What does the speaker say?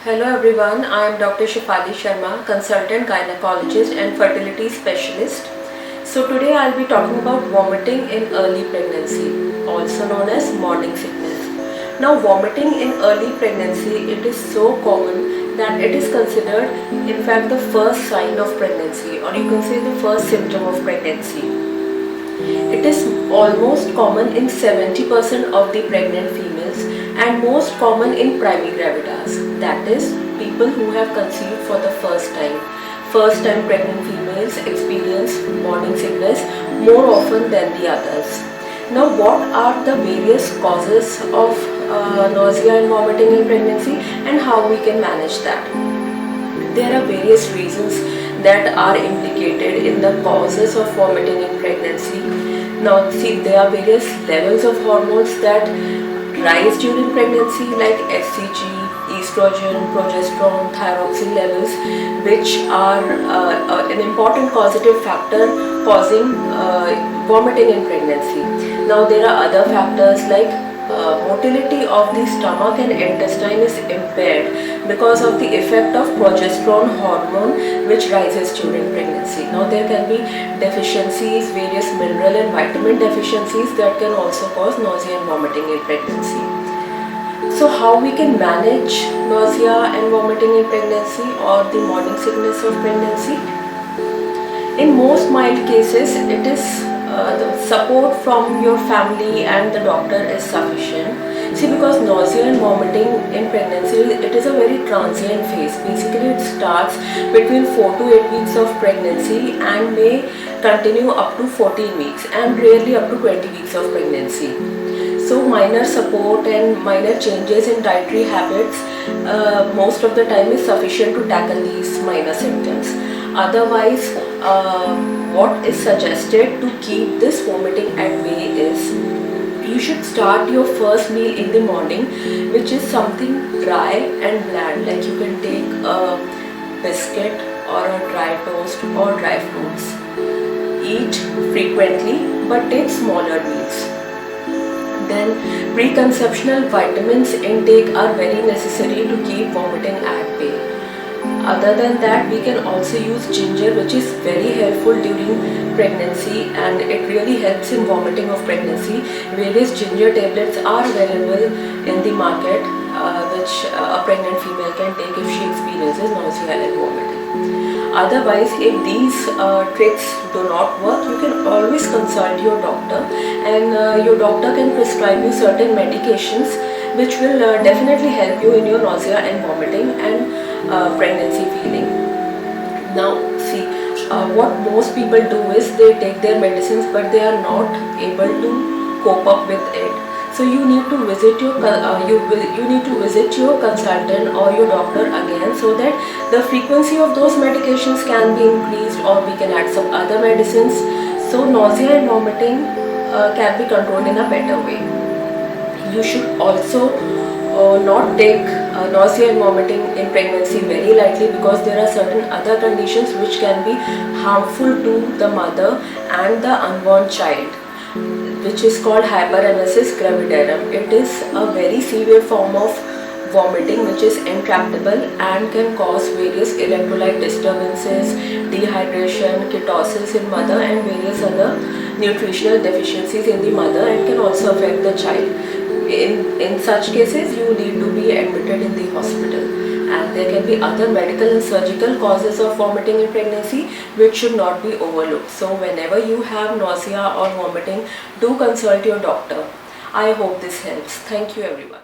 Hello everyone, I am Dr. Shefali Sharma, consultant gynecologist and fertility specialist. So today I'll be talking about vomiting in early pregnancy, also known as morning sickness. Now vomiting in early pregnancy, it is so common that it is considered in fact the first sign of pregnancy, or you can say the first symptom of pregnancy. It is almost common in 70% of the pregnant females and most common in primigravidas, that is, people who have conceived for the first time. First time pregnant females experience morning sickness more often than the others. Now, what are the various causes of nausea and vomiting in pregnancy and how we can manage that? There are various reasons that are implicated in the causes of vomiting in pregnancy. Now, see, there are various levels of hormones that rise during pregnancy, like FCG, estrogen, progesterone, thyroxine levels, which are an important causative factor causing vomiting in pregnancy. Now, there are other factors like motility of the stomach and intestine is impaired because of the effect of progesterone hormone, which rises during pregnancy. Now there can be deficiencies, various mineral and vitamin deficiencies that can also cause nausea and vomiting in pregnancy. So how we can manage nausea and vomiting in pregnancy or the morning sickness of pregnancy? In most mild cases, it is the support from your family and the doctor is sufficient. See, because nausea and vomiting in pregnancy, it is a very transient phase. Basically, it starts between 4 to 8 weeks of pregnancy and may continue up to 14 weeks and rarely up to 20 weeks of pregnancy. So minor support and minor changes in dietary habits most of the time is sufficient to tackle these minor symptoms. Otherwise, what is suggested to keep this vomiting at bay is you should start your first meal in the morning, which is something dry and bland, like you can take a biscuit or a dry toast or dry fruits. Eat frequently but take smaller meals. Then preconceptional vitamins intake are very necessary to keep vomiting at bay. Other than that, we can also use ginger, which is very helpful during pregnancy and it really helps in vomiting of pregnancy. Various ginger tablets are available in the market which a pregnant female can take if she experiences nausea and vomiting. Otherwise, if these tricks do not work, you can always consult your doctor and your doctor can prescribe you certain medications which will definitely help you in your nausea and vomiting and pregnancy feeling. Now, see, what most people do is they take their medicines but they are not able to cope up with it. So you need to visit your consultant or your doctor again so that the frequency of those medications can be increased or we can add some other medicines. So nausea and vomiting can be controlled in a better way. You should also not take nausea and vomiting in pregnancy very lightly because there are certain other conditions which can be harmful to the mother and the unborn child, which is called hyperemesis gravidarum. It is a very severe form of vomiting which is intractable and can cause various electrolyte disturbances, dehydration, ketosis in mother and various other nutritional deficiencies in the mother and can also affect the child. In such cases, you need to be admitted in the hospital. And there can be other medical and surgical causes of vomiting in pregnancy which should not be overlooked. So whenever you have nausea or vomiting, do consult your doctor. I hope this helps. Thank you everyone.